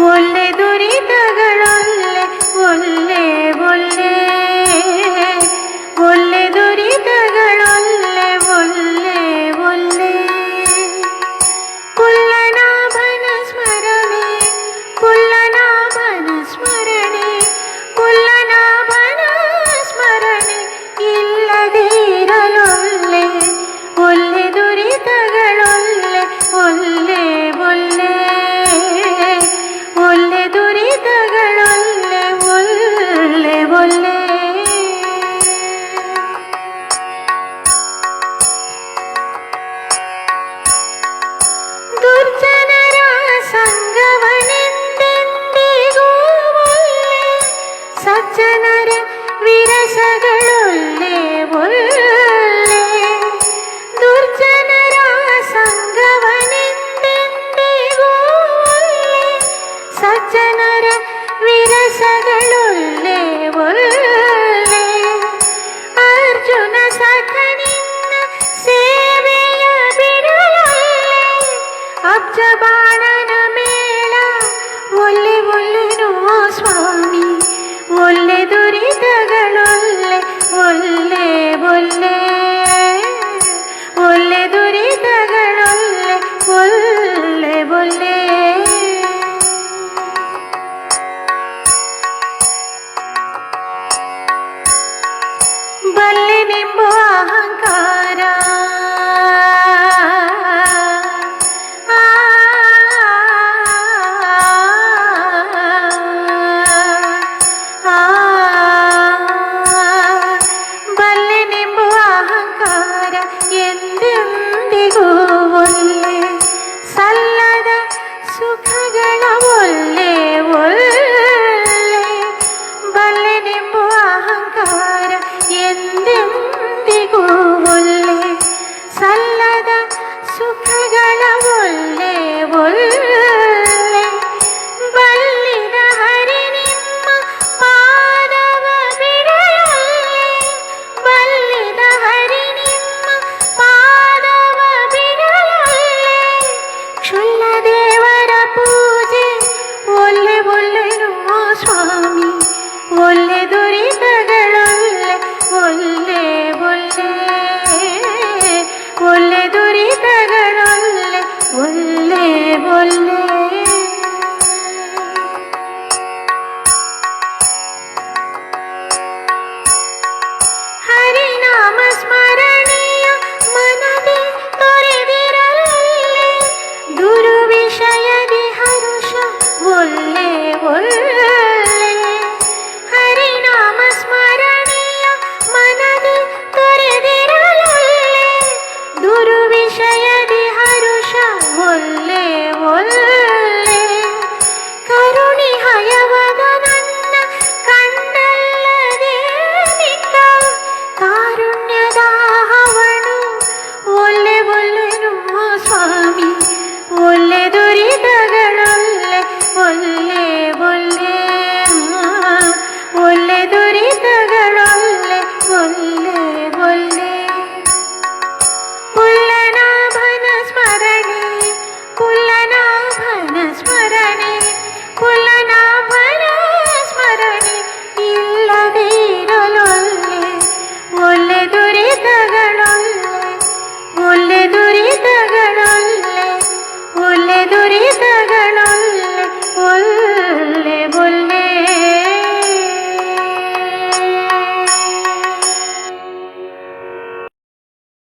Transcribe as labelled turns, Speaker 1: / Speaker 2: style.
Speaker 1: ಒಲ್ಲೆ ದುರಿತಗಳೊಲ್ಲೆ ಒಲ್ಲೆ ಒಲ್ಲೆ ಒಲ್ಲೆ ದುರಿತಗಳೊಲ್ಲೆ ಒಲ್ಲೆ ಒಲ್ಲೆ ಕುಲ್ಲನಾಭನ ಸ್ಮರಣೆ ಕುಲ್ಲನಾಭನ ಸ್ಮರಣೆ ಕುಲ್ಲನಾಭನ ಸ್ಮರಣೆ ಇಲ್ಲದೇ ಇರಲೊಲ್ಲೆ ಒಲ್ಲೆ ದುರಿತಗಳೊಲ್ಲೆ ಒಲ್ಲೆ ಒಲ್ಲೆ ಒಲ್ಲೆ ದುರಿತಗಳೊಲ್ಲೆ ಒಲ್ಲೆ ಒಲ್ಲೆ ದುರ್ಜನರ ಸಂಗವನೆಂದೆಂದಿಗೂ ಒಲ್ಲೆ ಸಜ್ಜನರ ವಿರಸಗಳೊಲ್ಲೆ ಒಲ್ಲೆ ದುರ್ಜನರ ಸಂಗವನೆಂದೆಂದಿಗೂ ಒಲ್ಲೆ ಸಜ್ಜನರ ವಿರಸಗಳೊಲ್ಲೆ ಒಲ್ಲೆ ಅರ್ಜುನ ಸಖನಿನ್ನ ಸೇವೆಯ ಬಿಡಲೊಲ್ಲೆ ಅಬ್ಜ ಬಾಣನ ಮೇಳ ಒಲ್ಲೆ ಒಲ್ಲೆನೋ ಸ್ವಾಮಿ ಒಲ್ಲೆ ದುರಿತಗಳೊಲ್ಲೆ ಒಲ್ಲೆ ಒಲ್ಲೆ ಒಲ್ಲೆ ದುರಿತಗಳೊಲ್ಲೆ ಒಲ್ಲೆ ಒಲ್ಲೆ ಬಲ್ಲೆನೆಂಬುವ ಅಹಂಕಾರ ಬಲ್ಲೆನೆಂಬುವ ಅಹಂಕಾರ ಎಂದೆಂದಿಗೂ ಒಲ್ಲೆ ಸಲ್ಲದ ಸುಖಗಳ ಒಲ್ಲೆ ಒಲ್ಲೆ ಬಲ್ಲೆನೆಂಬುವ ಅಹಂಕಾರ ಎಂದೆಂದಿಗೂ ಒಲ್ಲೆ ಸಲ್ಲದ ಸುಖಗಳ ಒಲ್ಲೆ ಒಲ್ಲೆ ಬಲ್ಲಿದ ಹರಿ ನಿಮ್ಮ ಪಾದವ ಬಿಡಲೊಲ್ಲೆ ಬಲ್ಲಿದ ಹರಿ ನಿಮ್ಮ ಪಾದವ ಬಿಡಲೊಲ್ಲೆ ಕ್ಷುಲ್ಲ ದೇವರ ಪೂಜೆ ಒಲ್ಲೆ ಒಲ್ಲೆನೋ ಸ್ವಾಮಿ ಒಲ್ಲೆ ದುರಿತಗಳೊಲ್ಲೆ ಒಲ್ಲೆ ಒಲ್ಲೆ ಒಲ್ಲೆ ದುರಿತಗಳೊಲ್ಲೆ ಒಲ್ಲೆ ಒಲ್ಲೆ